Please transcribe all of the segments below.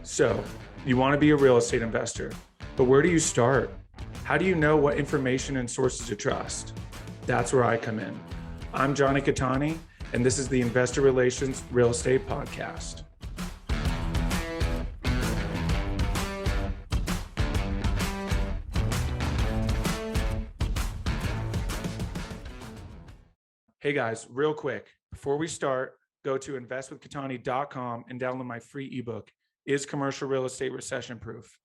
So, you want to be a real estate investor, but where do you start? How do you know what information and sources to trust? That's where I come in. I'm Jonny Cattani, and this is the Investor Relations Real Estate Podcast. Hey guys, real quick, before we start, go to investwithcattani.com and download my free ebook, Is Commercial Real Estate Recession Proof?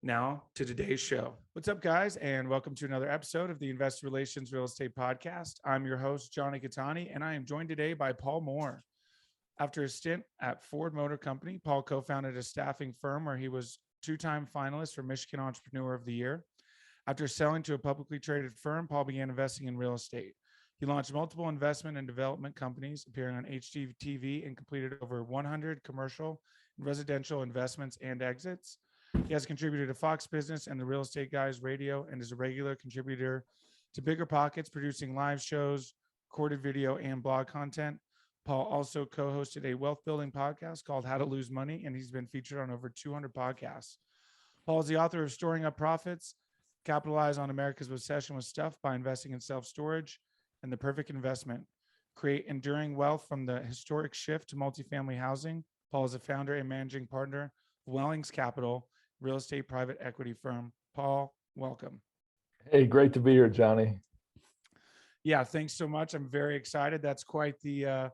Now to today's show. What's up, guys, and welcome to another episode of the Investor Relations Real Estate Podcast. I'm your host, Jonny Cattani, and I am joined today by Paul Moore. After a stint at Ford Motor Company, Paul co-founded a staffing firm where he was two-time finalist for Michigan Entrepreneur of the Year. After selling to a publicly traded firm, Paul began investing in real estate. He launched multiple investment and development companies, appearing on HGTV, and completed over 100 commercial and residential investments and exits. He has contributed to Fox Business and the Real Estate Guys Radio, and is a regular contributor to BiggerPockets, producing live shows, recorded video, and blog content. Paul also co-hosted a wealth building podcast called How to Lose Money, and he's been featured on over 200 podcasts. Paul is the author of Storing Up Profits, Capitalize on America's Obsession with Stuff by Investing in Self-Storage, and The Perfect Investment, Create Enduring Wealth from the Historic Shift to Multifamily Housing. Paul is a founder and managing partner of Wellings Capital, real estate private equity firm. Paul, welcome. Hey, great to be here, Jonny. Yeah, thanks so much. I'm very excited. That's quite the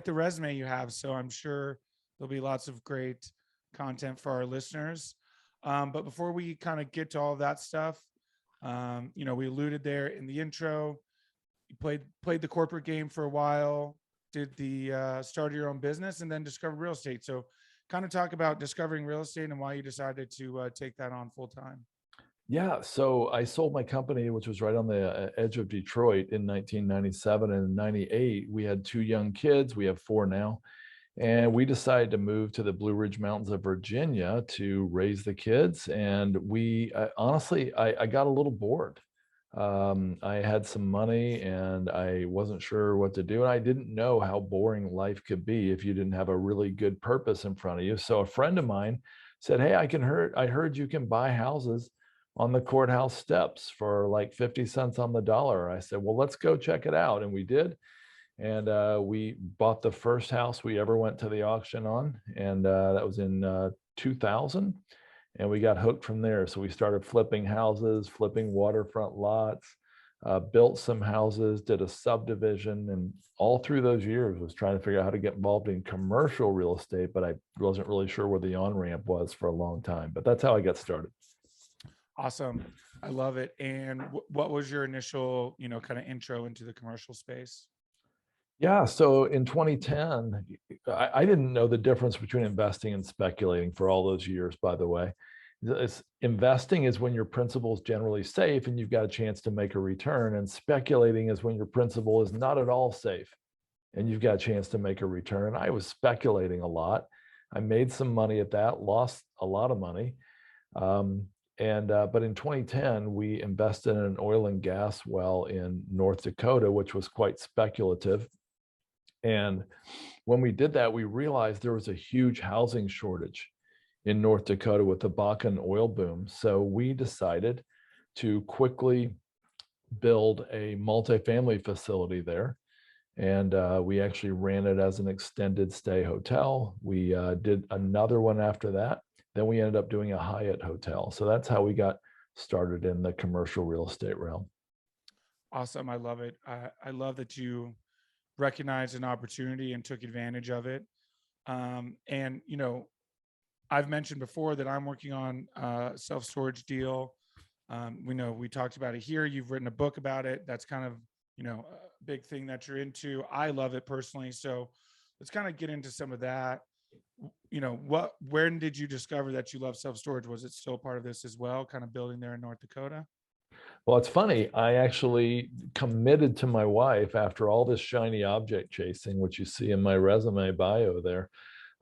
resume you have. So I'm sure there'll be lots of great content for our listeners. But before we kind of get to all of that stuff, we alluded there in the intro. You played the corporate game for a while, did the start of your own business, and then discovered real estate. So kind of talk about discovering real estate and why you decided to take that on full time. Yeah, so I sold my company, which was right on the edge of Detroit, in 1997. And in 98, we had two young kids. We have four now. And we decided to move to the Blue Ridge Mountains of Virginia to raise the kids. And honestly, I got a little bored. I had some money and I wasn't sure what to do. And I didn't know how boring life could be if you didn't have a really good purpose in front of you. So a friend of mine said, hey, I heard you can buy houses on the courthouse steps for like 50 cents on the dollar. I said, well, let's go check it out. And we did. And we bought the first house we ever went to the auction on. And that was in 2000. And we got hooked from there. So we started flipping houses, flipping waterfront lots, built some houses, did a subdivision, and all through those years was trying to figure out how to get involved in commercial real estate, but I wasn't really sure where the on-ramp was for a long time. But that's how I got started. Awesome. I love it. And what was your initial, kind of intro into the commercial space? Yeah, so in 2010, I didn't know the difference between investing and speculating for all those years, by the way. Investing is when your principal is generally safe and you've got a chance to make a return, and speculating is when your principal is not at all safe and you've got a chance to make a return. I was speculating a lot. I made some money at that, lost a lot of money. But in 2010, we invested in an oil and gas well in North Dakota, which was quite speculative. And when we did that, we realized there was a huge housing shortage in North Dakota with the Bakken oil boom. So we decided to quickly build a multifamily facility there. And we actually ran it as an extended stay hotel. We did another one after that. Then we ended up doing a Hyatt hotel. So that's how we got started in the commercial real estate realm. Awesome. I love it. I love that you recognized an opportunity and took advantage of it. I've mentioned before that I'm working on a self-storage deal. We talked about it here. You've written a book about it. That's kind of, a big thing that you're into. I love it personally. So let's kind of get into some of that. When did you discover that you love self-storage? Was it still part of this as well, kind of building there in North Dakota? Well, it's funny. I actually committed to my wife after all this shiny object chasing, which you see in my resume bio there.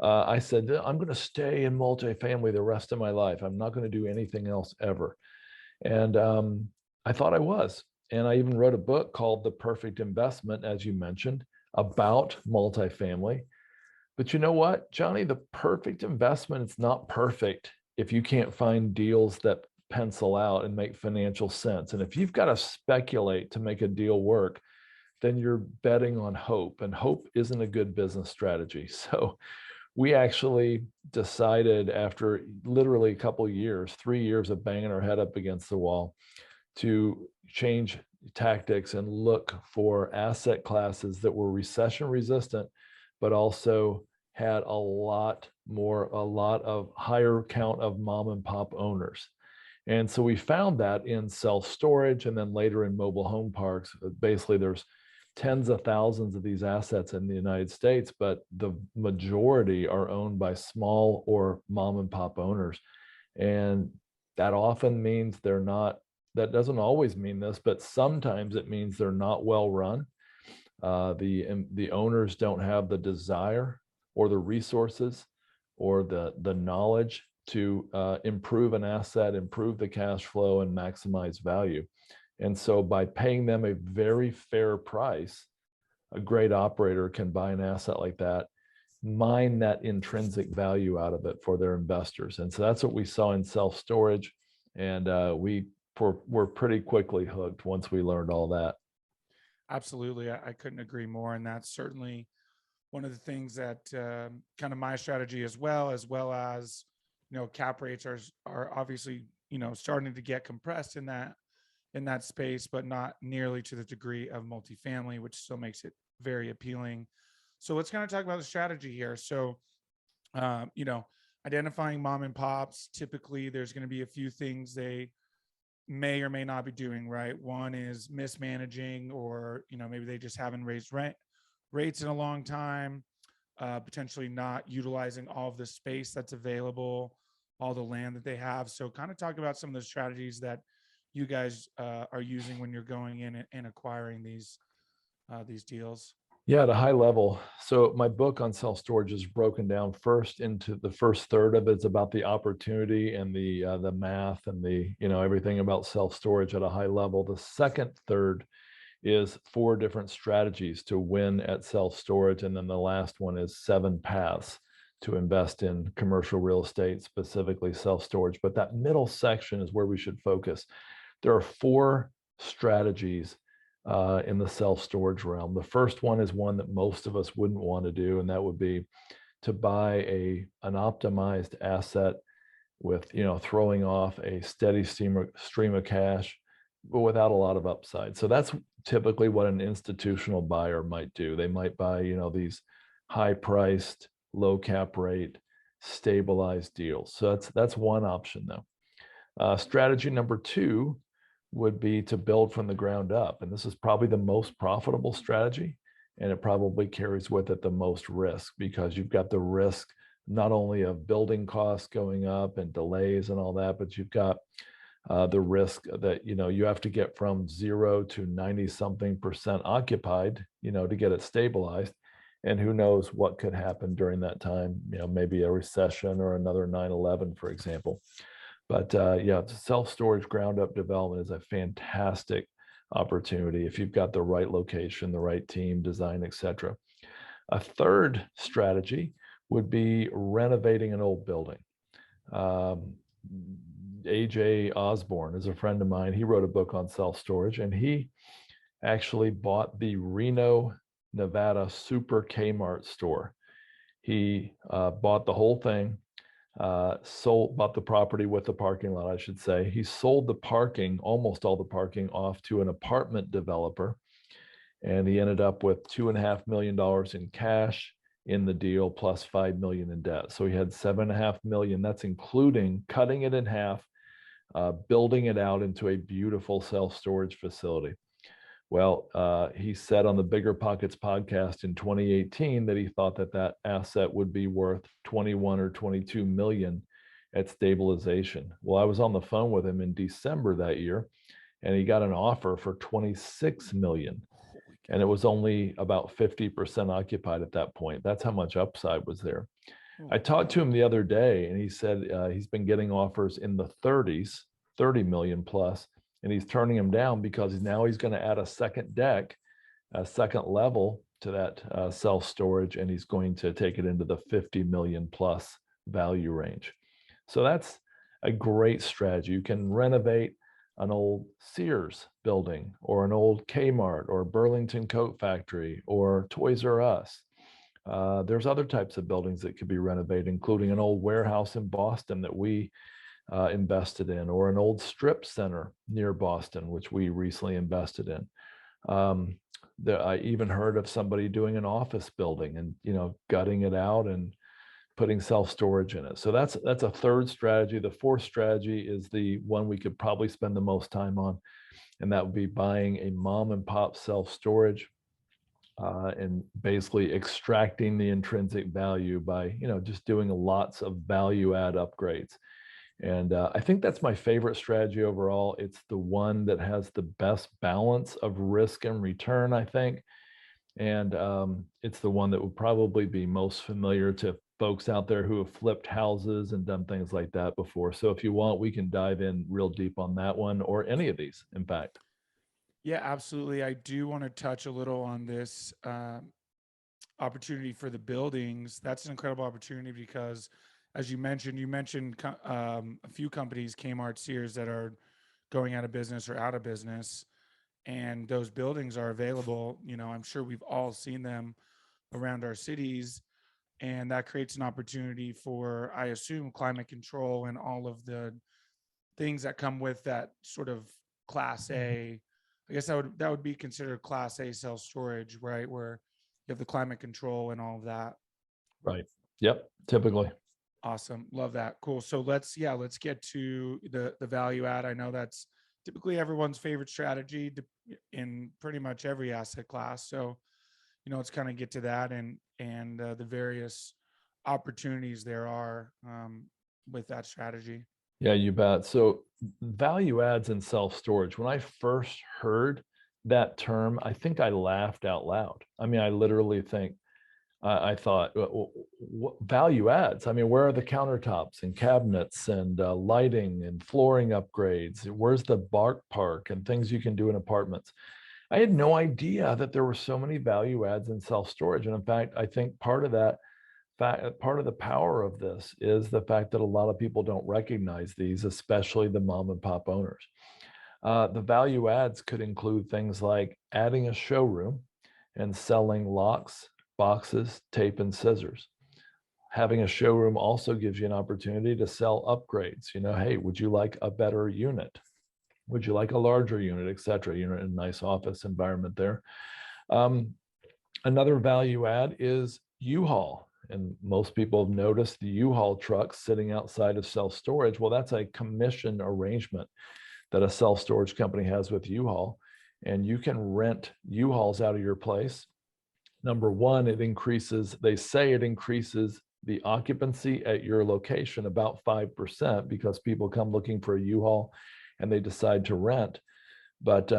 I said, I'm going to stay in multifamily the rest of my life. I'm not going to do anything else ever. And I thought I was. And I even wrote a book called The Perfect Investment, as you mentioned, about multifamily. But you know what, Johnny, the perfect investment, it's not perfect if you can't find deals that pencil out and make financial sense. And if you've got to speculate to make a deal work, then you're betting on hope, and hope isn't a good business strategy. So we actually decided, after literally a couple of years, 3 years of banging our head up against the wall, to change tactics and look for asset classes that were recession resistant, but also had a lot of higher count of mom and pop owners. And so we found that in self-storage, and then later in mobile home parks. Basically, there's tens of thousands of these assets in the United States, but the majority are owned by small or mom and pop owners. And that often means they're not, that doesn't always mean this, but sometimes it means they're not well run. The owners don't have the desire or the resources or the knowledge to improve an asset, improve the cash flow, and maximize value. And so by paying them a very fair price, a great operator can buy an asset like that, mine that intrinsic value out of it for their investors. And so that's what we saw in self-storage. And we're pretty quickly hooked once we learned all that. Absolutely. I couldn't agree more. And that's certainly one of the things that kind of my strategy as well as, cap rates are obviously, starting to get compressed in that space, but not nearly to the degree of multifamily, which still makes it very appealing. So let's kind of talk about the strategy here. So, identifying mom and pops, typically there's going to be a few things they may or may not be doing right. One is mismanaging, or, maybe they just haven't raised rates in a long time, potentially not utilizing all of the space that's available, all the land that they have. So kind of talk about some of the strategies that you guys are using when you're going in and acquiring these deals. Yeah, at a high level. So my book on self-storage is broken down first into the first third of it's about the opportunity and the math and the everything about self-storage at a high level. The second third is 4 different strategies to win at self-storage, and then the last one is 7 paths to invest in commercial real estate, specifically self-storage. But that middle section is where we should focus. There are 4 strategies in the self-storage realm. The first one is one that most of us wouldn't want to do, and that would be to buy an optimized asset with throwing off a steady stream of cash, but without a lot of upside. So that's typically what an institutional buyer might do. They might buy these high-priced, low cap rate, stabilized deals. So that's one option though. Strategy number 2 would be to build from the ground up. And this is probably the most profitable strategy. And it probably carries with it the most risk, because you've got the risk not only of building costs going up and delays and all that, but you've got the risk that, you have to get from 0 to 90-something% occupied, to get it stabilized. And who knows what could happen during that time, maybe a recession or another 9/11, for example. But self-storage ground up development is a fantastic opportunity if you've got the right location, the right team, design, etc. A third strategy would be renovating an old building. AJ Osborne is a friend of mine. He wrote a book on self-storage, and he actually bought the Reno, Nevada Super Kmart store. He bought the whole thing. Bought the property with the parking lot, I should say. He sold the parking, almost all the parking, off to an apartment developer, and he ended up with $2.5 million in cash in the deal, plus $5 million in debt. So he had $7.5 million. That's including cutting it in half, building it out into a beautiful self-storage facility. Well, he said on the BiggerPockets podcast in 2018 that he thought that asset would be worth 21 or 22 million at stabilization. Well, I was on the phone with him in December that year, and he got an offer for 26 million. And it was only about 50% occupied at that point. That's how much upside was there. I talked to him the other day, and he said he's been getting offers in the 30s, 30 million plus, and he's turning them down because now he's going to add a second deck, a second level to that self-storage, and he's going to take it into the 50 million plus value range. So that's a great strategy. You can renovate an old Sears building or an old Kmart or Burlington Coat Factory or Toys R Us. There's other types of buildings that could be renovated, including an old warehouse in Boston that we invested in, or an old strip center near Boston, which we recently invested in. I even heard of somebody doing an office building and, gutting it out and putting self-storage in it. So that's a third strategy. The fourth strategy is the one we could probably spend the most time on, and that would be buying a mom and pop self-storage and basically extracting the intrinsic value by, just doing lots of value add upgrades. And I think that's my favorite strategy overall. It's the one that has the best balance of risk and return, I think. And it's the one that would probably be most familiar to folks out there who have flipped houses and done things like that before. So if you want, we can dive in real deep on that one, or any of these, in fact. Yeah, absolutely. I do want to touch a little on this opportunity for the buildings. That's an incredible opportunity because, as you mentioned a few companies, Kmart, Sears, that are going out of business or out of business, and those buildings are available. I'm sure we've all seen them around our cities, and that creates an opportunity for, I assume, climate control and all of the things that come with that sort of Class A. I guess that would be considered Class A self-storage, right? Where you have the climate control and all of that. Right. Yep. Typically. Awesome. Love that. Cool. So let's get to the value add. I know that's typically everyone's favorite strategy in pretty much every asset class. So, let's kind of get to that and the various opportunities there are with that strategy. Yeah, you bet. So value adds in self-storage, when I first heard that term, I think I laughed out loud. I mean, I literally think, I thought, what value adds? I mean, where are the countertops and cabinets and lighting and flooring upgrades? Where's the park and things you can do in apartments? I had no idea that there were so many value adds in self-storage. And in fact, I think part of the power of this is the fact that a lot of people don't recognize these, especially the mom and pop owners. The value adds could include things like adding a showroom and selling locks, boxes, tape, and scissors. Having a showroom also gives you an opportunity to sell upgrades. Hey, would you like a better unit? Would you like a larger unit, et cetera? In a nice office environment there. Another value add is U-Haul. And most people have noticed the U-Haul trucks sitting outside of self-storage. Well, that's a commission arrangement that a self-storage company has with U-Haul. And you can rent U-Hauls out of your place. Number one, they say it increases the occupancy at your location about 5% because people come looking for a U-Haul and they decide to rent. But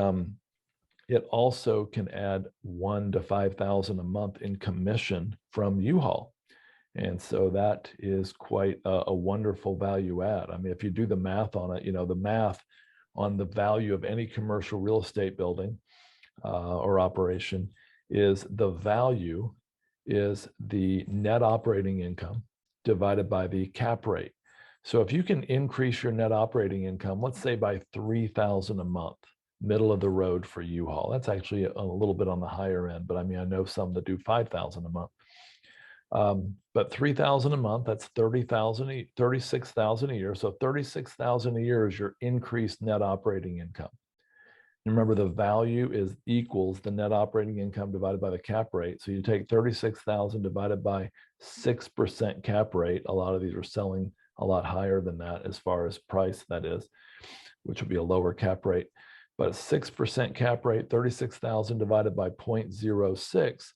it also can add $1,000 to $5,000 a month in commission from U-Haul. And so that is quite a wonderful value add. I mean, if you do the math on it, the math on the value of any commercial real estate building or operation is the value is the net operating income divided by the cap rate. So if you can increase your net operating income, let's say by $3,000 a month, middle of the road for U-Haul. That's actually a little bit on the higher end, but I mean, I know some that do $5,000 a month. But $3,000 a month, that's $36,000 a year. So $36,000 a year is your increased net operating income. Remember, the value equals the net operating income divided by the cap rate. So you take 36,000 divided by 6% cap rate. A lot of these are selling a lot higher than that as far as price, that is, which would be a lower cap rate. But 6% cap rate, 36,000 divided by 0.06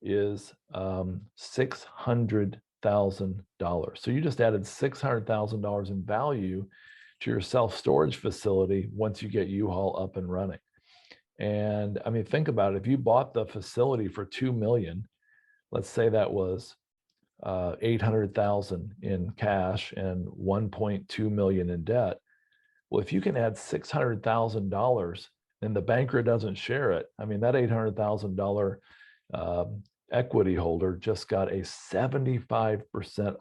is $600,000. So you just added $600,000 in value to your self-storage facility once you get U-Haul up and running. And I mean, think about it. If you bought the facility for $2 million, let's say that was 800,000 in cash and 1.2 million in debt. Well, if you can add $600,000 and the banker doesn't share it, I mean, that $800,000 equity holder just got a 75%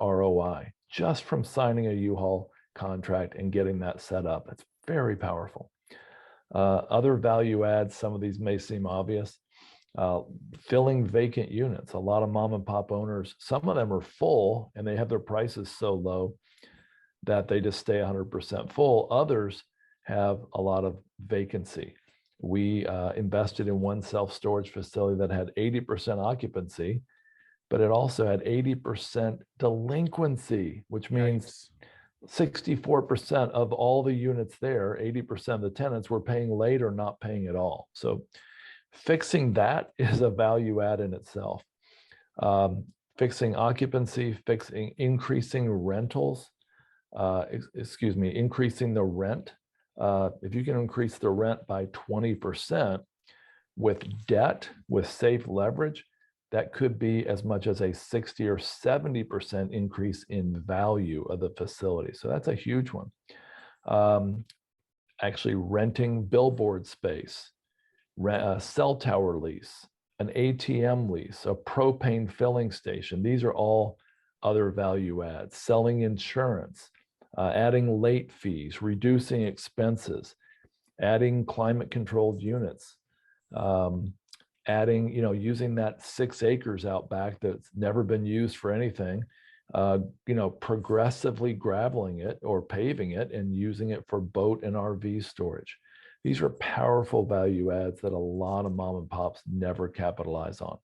ROI just from signing a U-Haul contract and getting that set up. It's very powerful. Other value adds, some of these may seem obvious. Filling vacant units. A lot of mom and pop owners, some of them are full and they have their prices so low that they just stay 100% full. Others have a lot of vacancy. We invested in one self-storage facility that had 80% occupancy, but it also had 80% delinquency, which means 64% of all the units there, 80% of the tenants were paying late or not paying at all. So fixing that is a value add in itself. Fixing occupancy, increasing rentals, increasing the rent. If you can increase the rent by 20% with debt, with safe leverage, that could be as much as a 60 or 70% increase in value of the facility. So that's a huge one. Actually renting billboard space, a cell tower lease, an ATM lease, a propane filling station. These are all other value adds. Selling insurance, adding late fees, reducing expenses, adding climate controlled units, adding, using that 6 acres out back that's never been used for anything, progressively graveling it or paving it and using it for boat and RV storage. These are powerful value adds that a lot of mom and pops never capitalize on.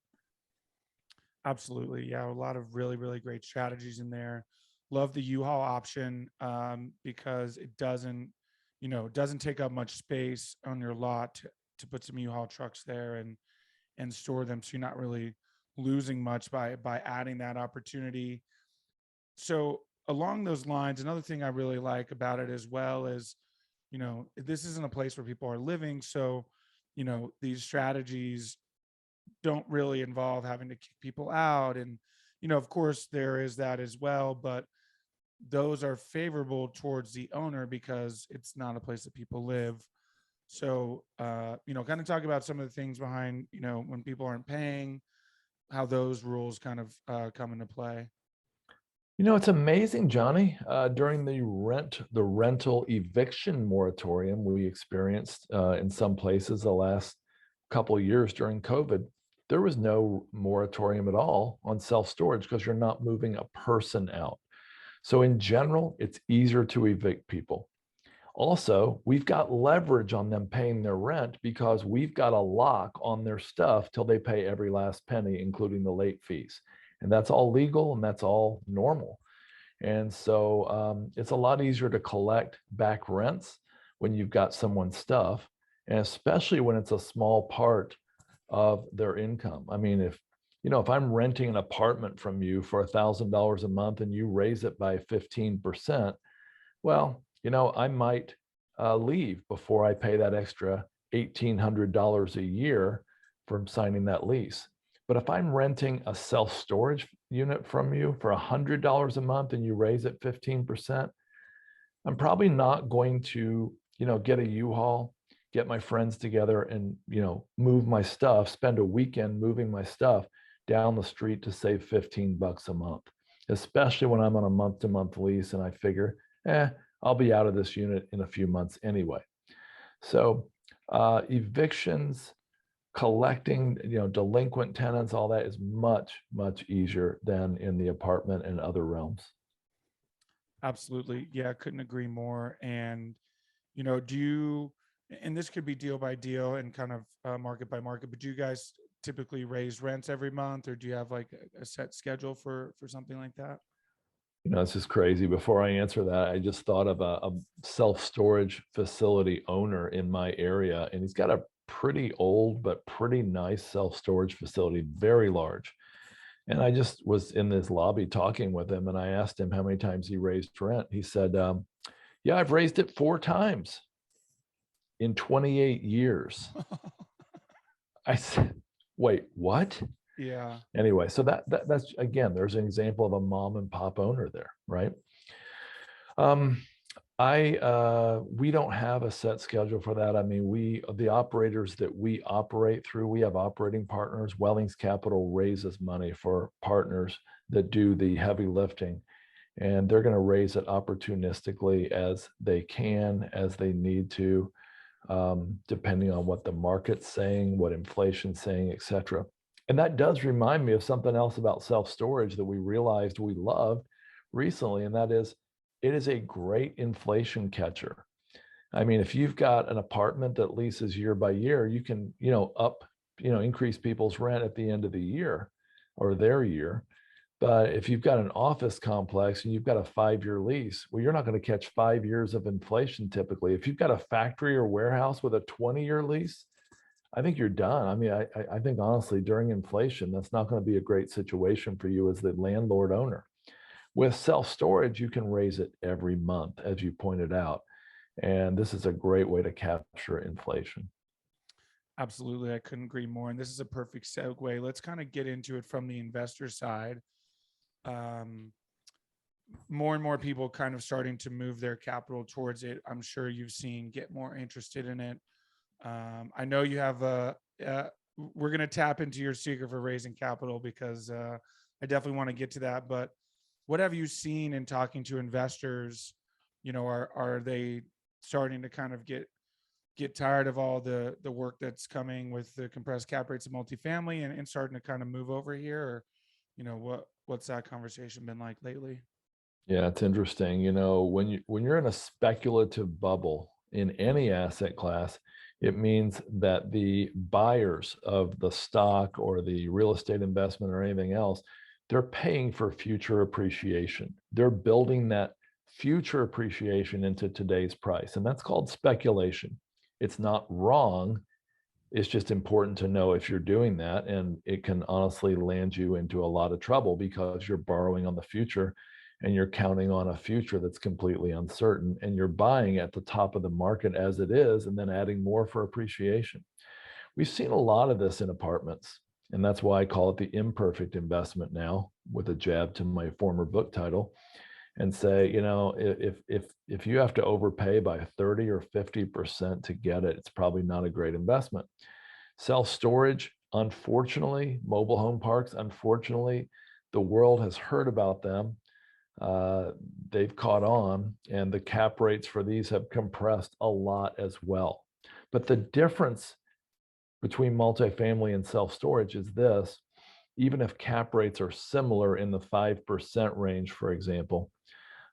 Absolutely. Yeah. A lot of really, really great strategies in there. Love the U-Haul option because it doesn't take up much space on your lot to put some U-Haul trucks there and store them. So you're not really losing much by adding that opportunity. So along those lines, another thing I really like about it as well is, this isn't a place where people are living. So, these strategies don't really involve having to kick people out. And, of course there is that as well, but those are favorable towards the owner because it's not a place that people live. So, kind of talk about some of the things behind, when people aren't paying, how those rules kind of come into play. It's amazing, Johnny. During the rental eviction moratorium we experienced in some places the last couple of years during COVID, there was no moratorium at all on self-storage because you're not moving a person out. So in general, it's easier to evict people. Also, we've got leverage on them paying their rent because we've got a lock on their stuff till they pay every last penny, including the late fees. And that's all legal and that's all normal. And so it's a lot easier to collect back rents when you've got someone's stuff, and especially when it's a small part of their income. I mean, if I'm renting an apartment from you for $1,000 a month and you raise it by 15%, well, I might leave before I pay that extra $1,800 a year from signing that lease. But if I'm renting a self-storage unit from you for $100 a month and you raise it 15%, I'm probably not going to, get a U-Haul, get my friends together and, move my stuff, spend a weekend moving my stuff down the street to save $15 a month, especially when I'm on a month-to-month lease and I figure, I'll be out of this unit in a few months anyway. So evictions, collecting, delinquent tenants, all that is much, much easier than in the apartment and other realms. Absolutely. Yeah, I couldn't agree more. And, and this could be deal by deal and kind of market by market, but do you guys typically raise rents every month, or do you have like a set schedule for something like that? This is crazy. Before I answer that, I just thought of a self-storage facility owner in my area, and he's got a pretty old but pretty nice self-storage facility, very large. And I just was in this lobby talking with him, and I asked him how many times he raised rent. He said, yeah, I've raised it 4 times in 28 years. I said, wait, what? Yeah. Anyway, so that's, again, there's an example of a mom and pop owner there, right? We don't have a set schedule for that. I mean, the operators that we operate through, we have operating partners. Wellings Capital raises money for partners that do the heavy lifting, and they're going to raise it opportunistically as they can, as they need to, depending on what the market's saying, what inflation's saying, et cetera. And that does remind me of something else about self-storage that we realized we loved recently, and that is, it is a great inflation catcher. I mean, if you've got an apartment that leases year by year, you can, increase people's rent at the end of the year or their year. But if you've got an office complex and you've got a 5-year lease, well, you're not going to catch 5 years of inflation typically. If you've got a factory or warehouse with a 20-year lease, I think you're done. I mean, I think honestly, during inflation, that's not going to be a great situation for you as the landlord owner. With self-storage, you can raise it every month, as you pointed out. And this is a great way to capture inflation. Absolutely. I couldn't agree more. And this is a perfect segue. Let's kind of get into it from the investor side. More and more people kind of starting to move their capital towards it. I'm sure you've seen get more interested in it. I know you have we're going to tap into your secret for raising capital because I definitely want to get to that. But what have you seen in talking to investors? Are they starting to kind of get tired of all the work that's coming with the compressed cap rates of multifamily and starting to kind of move over here? Or, what's that conversation been like lately? Yeah, it's interesting. When you're in a speculative bubble in any asset class, it means that the buyers of the stock or the real estate investment or anything else, they're paying for future appreciation. They're building that future appreciation into today's price, and that's called speculation. It's not wrong. It's just important to know if you're doing that, and it can honestly land you into a lot of trouble because you're borrowing on the future and you're counting on a future that's completely uncertain, and you're buying at the top of the market as it is and then adding more for appreciation. We've seen a lot of this in apartments, and that's why I call it the imperfect investment now, with a jab to my former book title, and say, if you have to overpay by 30 or 50% to get it, it's probably not a great investment. Self-storage, unfortunately, mobile home parks, unfortunately, the world has heard about them. They've caught on, and the cap rates for these have compressed a lot as well. But the difference between multifamily and self-storage is this: even if cap rates are similar in the 5% range, for example,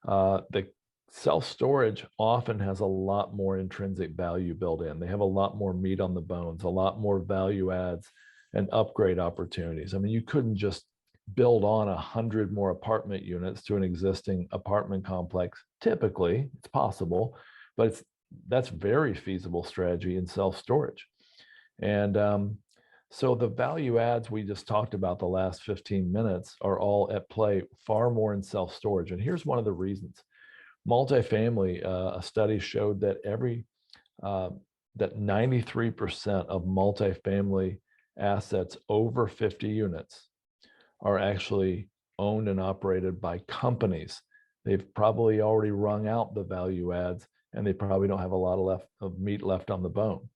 the self-storage often has a lot more intrinsic value built in. They have a lot more meat on the bones, a lot more value adds and upgrade opportunities. I mean, you couldn't just build on 100 more apartment units to an existing apartment complex. Typically, it's possible, but that's very feasible strategy in self-storage. And so the value adds we just talked about the last 15 minutes are all at play far more in self-storage. And here's one of the reasons. Multifamily, a study showed that that 93% of multifamily assets over 50 units are actually owned and operated by companies. They've probably already wrung out the value adds, and they probably don't have a lot of meat left on the bone.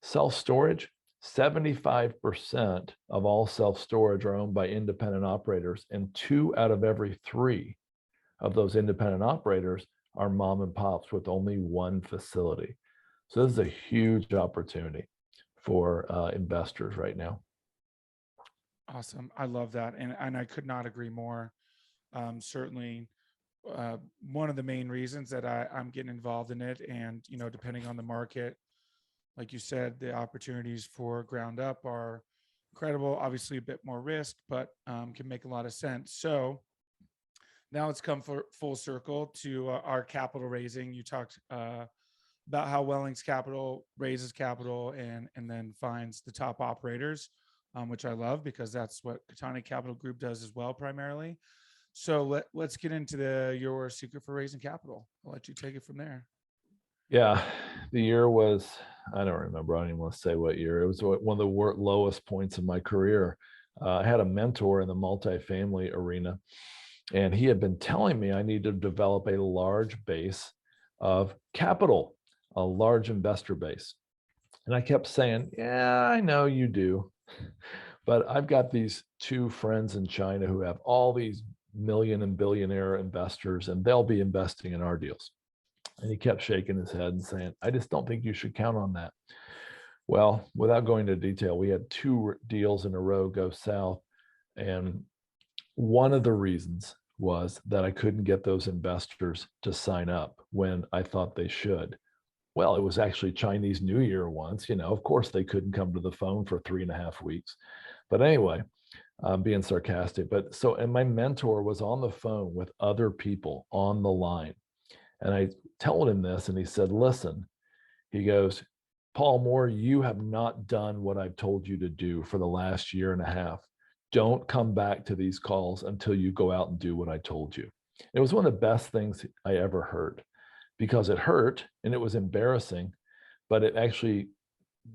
Self-storage, 75% of all self-storage are owned by independent operators, and 2 out of every 3 of those independent operators are mom and pops with only 1 facility. So this is a huge opportunity for investors right now. Awesome. I love that. And I could not agree more. Certainly one of the main reasons that I'm getting involved in it. And, depending on the market, like you said, the opportunities for ground up are incredible, obviously a bit more risk, but can make a lot of sense. So now it's come full circle to our capital raising. You talked about how Wellings Capital raises capital and then finds the top operators, which I love because that's what Cattani Capital Group does as well, primarily. So let's get into your secret for raising capital. I'll let you take it from there. Yeah, the year was, I don't remember. I don't even want to say what year. It was one of the lowest points of my career. I had a mentor in the multifamily arena, and he had been telling me I need to develop a large base of capital, a large investor base. And I kept saying, yeah, I know you do. But I've got these two friends in China who have all these million and billionaire investors, and they'll be investing in our deals. And he kept shaking his head and saying, I just don't think you should count on that. Well, without going into detail, we had two deals in a row go south. And one of the reasons was that I couldn't get those investors to sign up when I thought they should. Well, it was actually Chinese New Year once, of course they couldn't come to the phone for 3.5 weeks. But anyway, I'm being sarcastic. And my mentor was on the phone with other people on the line. And I told him this, and he said, listen, he goes, Paul Moore, you have not done what I've told you to do for the last 1.5 years. Don't come back to these calls until you go out and do what I told you. It was one of the best things I ever heard, because it hurt and it was embarrassing, but it actually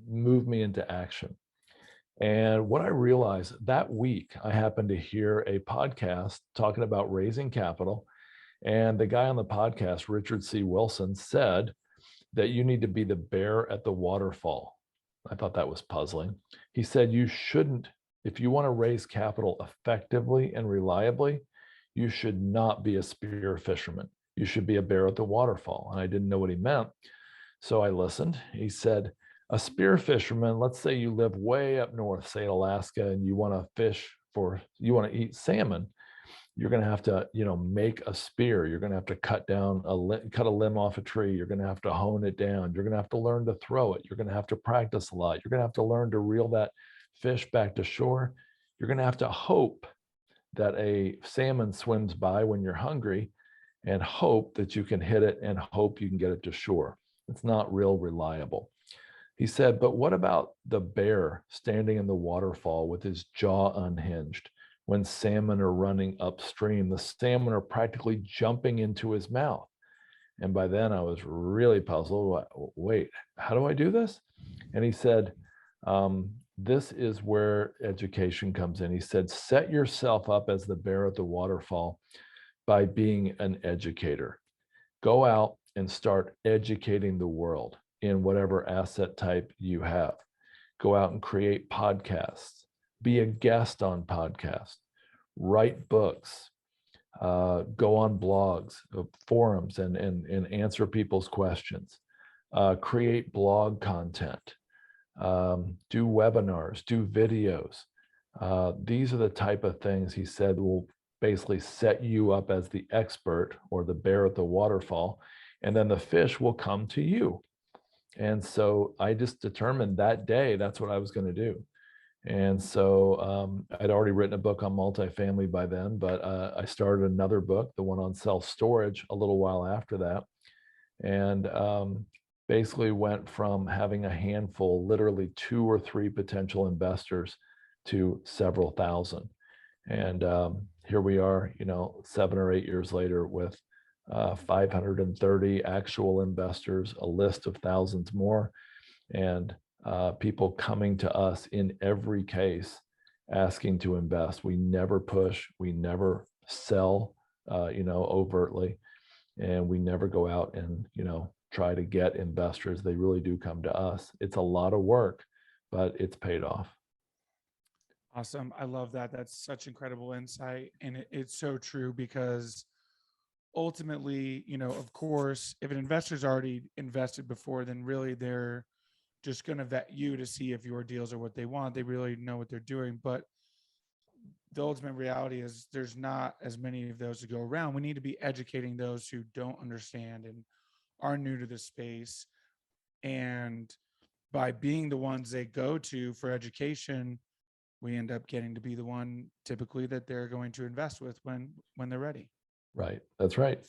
moved me into action. And what I realized that week, I happened to hear a podcast talking about raising capital. And the guy on the podcast, Richard C. Wilson, said that you need to be the bear at the waterfall. I thought that was puzzling. He said you shouldn't, if you want to raise capital effectively and reliably, you should not be a spear fisherman. You should be a bear at the waterfall. And I didn't know what he meant. So I listened. He said, a spear fisherman, let's say you live way up north, say Alaska, and you want to eat salmon. You're going to have to, make a spear. You're going to have to cut a limb off a tree. You're going to have to hone it down. You're going to have to learn to throw it. You're going to have to practice a lot. You're going to have to learn to reel that fish back to shore. You're going to have to hope that a salmon swims by when you're hungry, and hope that you can hit it and hope you can get it to shore. It's not real reliable. He said, but what about the bear standing in the waterfall with his jaw unhinged? When salmon are running upstream, the salmon are practically jumping into his mouth. And by then I was really puzzled. Wait, how do I do this? And he said, this is where education comes in. He said, set yourself up as the bear at the waterfall by being an educator. Go out and start educating the world in whatever asset type you have. Go out and create podcasts. Be a guest on podcasts. Write books. Go on blogs, forums, and answer people's questions. Create blog content. Do webinars. Do videos. These are the type of things he said will basically set you up as the expert or the bear at the waterfall, and then the fish will come to you. And so I just determined that day that's what I was going to do. And so I'd already written a book on multifamily by then, but I started another book, the one on self-storage, a little while after that. And basically went from having a handful, literally 2 or 3 potential investors, to several thousand. And here we are, 7 or 8 years later with 530 actual investors, a list of thousands more, and people coming to us in every case asking to invest. We never push, we never sell, overtly, and we never go out and, try to get investors. They really do come to us. It's a lot of work, but it's paid off. Awesome. I love that. That's such incredible insight. And it's so true, because ultimately, of course, if an investor's already invested before, then really they're just going to vet you to see if your deals are what they want. They really know what they're doing. But the ultimate reality is there's not as many of those to go around. We need to be educating those who don't understand and are new to the space. And by being the ones they go to for education, we end up getting to be the one typically that they're going to invest with when they're ready. Right. That's right.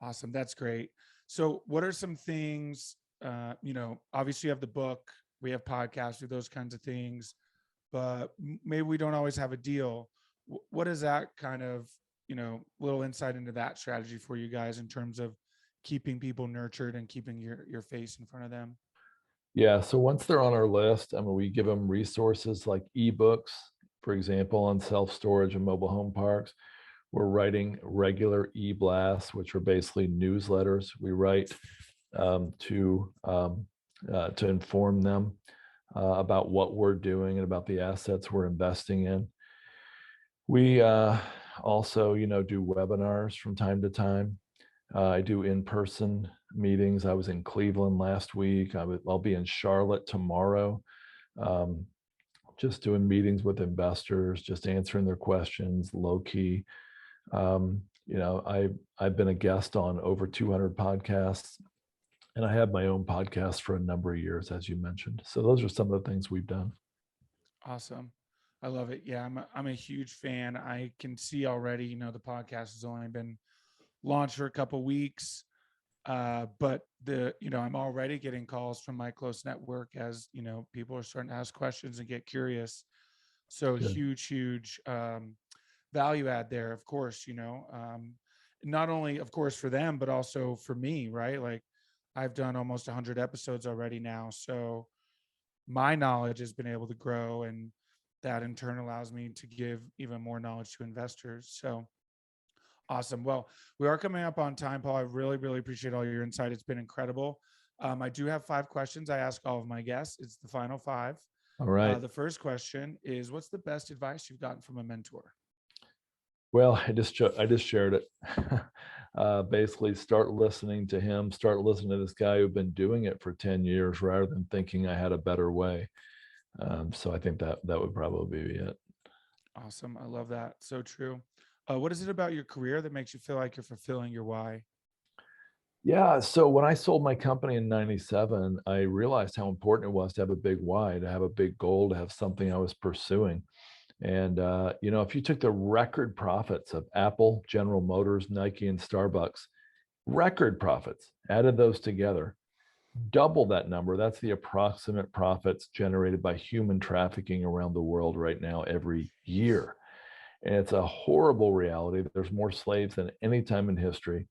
Awesome. That's great. So what are some things, obviously you have the book, we have podcasts, do those kinds of things, but maybe we don't always have a deal. What is that kind of, little insight into that strategy for you guys in terms of keeping people nurtured and keeping your face in front of them? Yeah. So once they're on our list, we give them resources like ebooks, for example, on self-storage and mobile home parks. We're writing regular e-blasts, which are basically newsletters. We write to inform them about what we're doing and about the assets we're investing in. We also, do webinars from time to time. I do in-person meetings. I was in Cleveland last week. I'll be in Charlotte tomorrow. Just doing meetings with investors, just answering their questions, low key. I've been a guest on over 200 podcasts, and I had my own podcast for a number of years, as you mentioned. So those are some of the things we've done. Awesome. I love it. Yeah, I'm a huge fan. I can see already, the podcast has only been launched for a couple weeks. But I'm already getting calls from my close network as, people are starting to ask questions and get curious. So Good. huge value add there, of course, not only of course for them, but also for me, right? Like I've done almost 100 episodes already now. So my knowledge has been able to grow, and that in turn allows me to give even more knowledge to investors. So awesome. Well, we are coming up on time, Paul. I really, really appreciate all your insight. It's been incredible. I do have 5 questions I ask all of my guests. It's the final 5. All right. The first question is, what's the best advice you've gotten from a mentor? Well, I just shared it. Basically, start listening to him. Start listening to this guy who's been doing it for 10 years rather than thinking I had a better way. So I think that would probably be it. Awesome. I love that. So true. What is it about your career that makes you feel like you're fulfilling your why? Yeah. So when I sold my company in 97, I realized how important it was to have a big why, to have a big goal, to have something I was pursuing. And, if you took the record profits of Apple, General Motors, Nike, and Starbucks, record profits, added those together, double that number. That's the approximate profits generated by human trafficking around the world right now every year. And it's a horrible reality. There's more slaves than any time in history.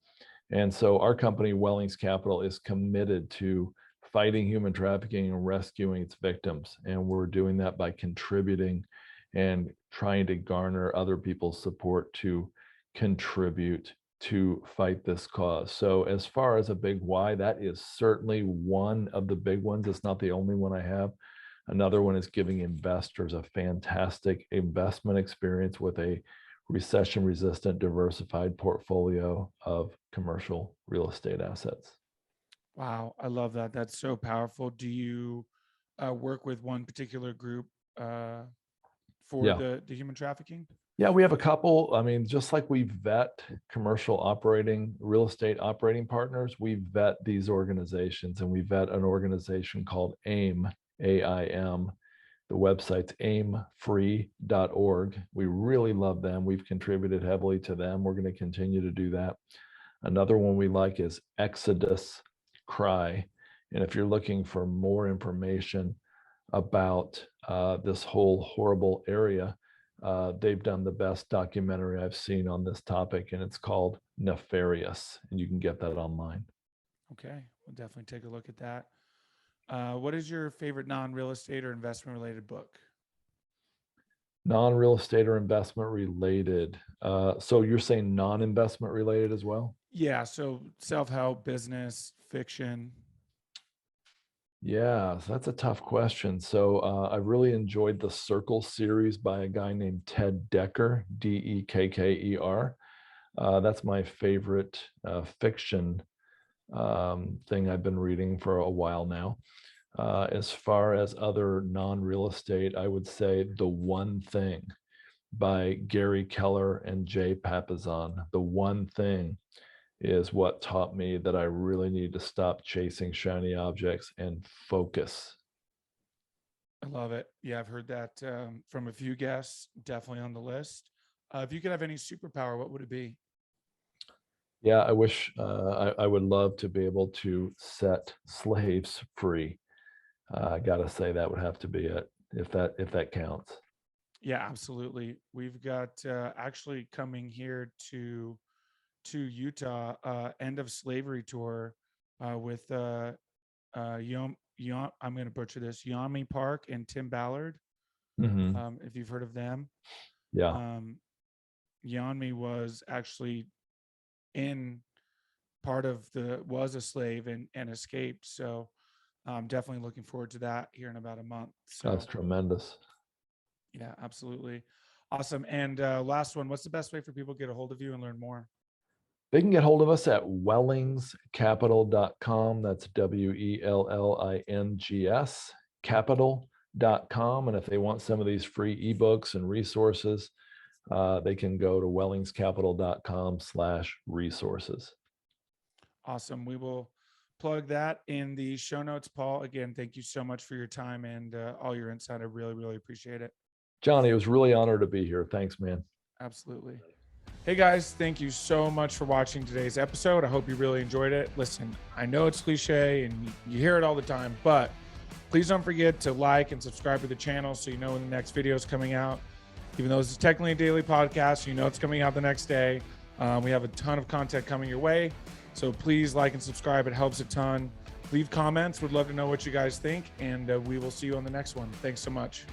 And so our company, Wellings Capital, is committed to fighting human trafficking and rescuing its victims. And we're doing that by contributing and trying to garner other people's support to contribute to fight this cause. So as far as a big why, that is certainly one of the big ones. It's not the only one I have. Another one is giving investors a fantastic investment experience with a recession-resistant, diversified portfolio of commercial real estate assets. Wow. I love that. That's so powerful. Do you work with one particular group for Yeah. the human trafficking? Yeah, we have a couple. I mean, just like we vet commercial real estate operating partners, we vet these organizations, and we vet an organization called AIM, AIM. The website's aimfree.org. We really love them. We've contributed heavily to them. We're going to continue to do that. Another one we like is Exodus Cry. And if you're looking for more information about this whole horrible area, they've done the best documentary I've seen on this topic, and it's called Nefarious, and you can get that online. Okay. We'll definitely take a look at that. What is your favorite non-real estate or investment related book? Non-real estate or investment related. So you're saying non-investment related as well? Yeah. So self-help, business, fiction. Yeah, so that's a tough question. So I really enjoyed the Circle series by a guy named Ted Dekker, Dekker. That's my favorite fiction thing I've been reading for a while now. As far as other non-real estate, I would say The One Thing by Gary Keller and Jay Papasan. The One Thing is what taught me that I really need to stop chasing shiny objects and focus. I love it. Yeah, I've heard that from a few guests, definitely on the list. If you could have any superpower, what would it be? Yeah, I wish I would love to be able to set slaves free. I gotta say that would have to be it, if that counts. Yeah, absolutely. We've got actually coming here to Utah, end of slavery tour with I'm going to butcher this, Yami Park and Tim Ballard. Hmm. If you've heard of them. Yeah. Um, Yanmi was actually was a slave and escaped. So I'm definitely looking forward to that here in about a month. So That's tremendous. yeah, absolutely. Awesome. And last one, what's the best way for people to get a hold of you and learn more? They can get hold of us at wellingscapital.com. That's WELLINGS capital.com. And if they want some of these free ebooks and resources, they can go to wellingscapital.com/resources. Awesome. We will plug that in the show notes. Paul, again, thank you so much for your time and all your insight. I really, really appreciate it. Johnny, it was really honored to be here. Thanks, man. Absolutely. Hey guys, thank you so much for watching today's episode. I hope you really enjoyed it. Listen, I know it's cliche and you hear it all the time, but please don't forget to like and subscribe to the channel so you know when the next video is coming out. Even though this is technically a daily podcast, you know it's coming out the next day. We have a ton of content coming your way. So please like and subscribe. It helps a ton. Leave comments. Would love to know what you guys think. And we will see you on the next one. Thanks so much.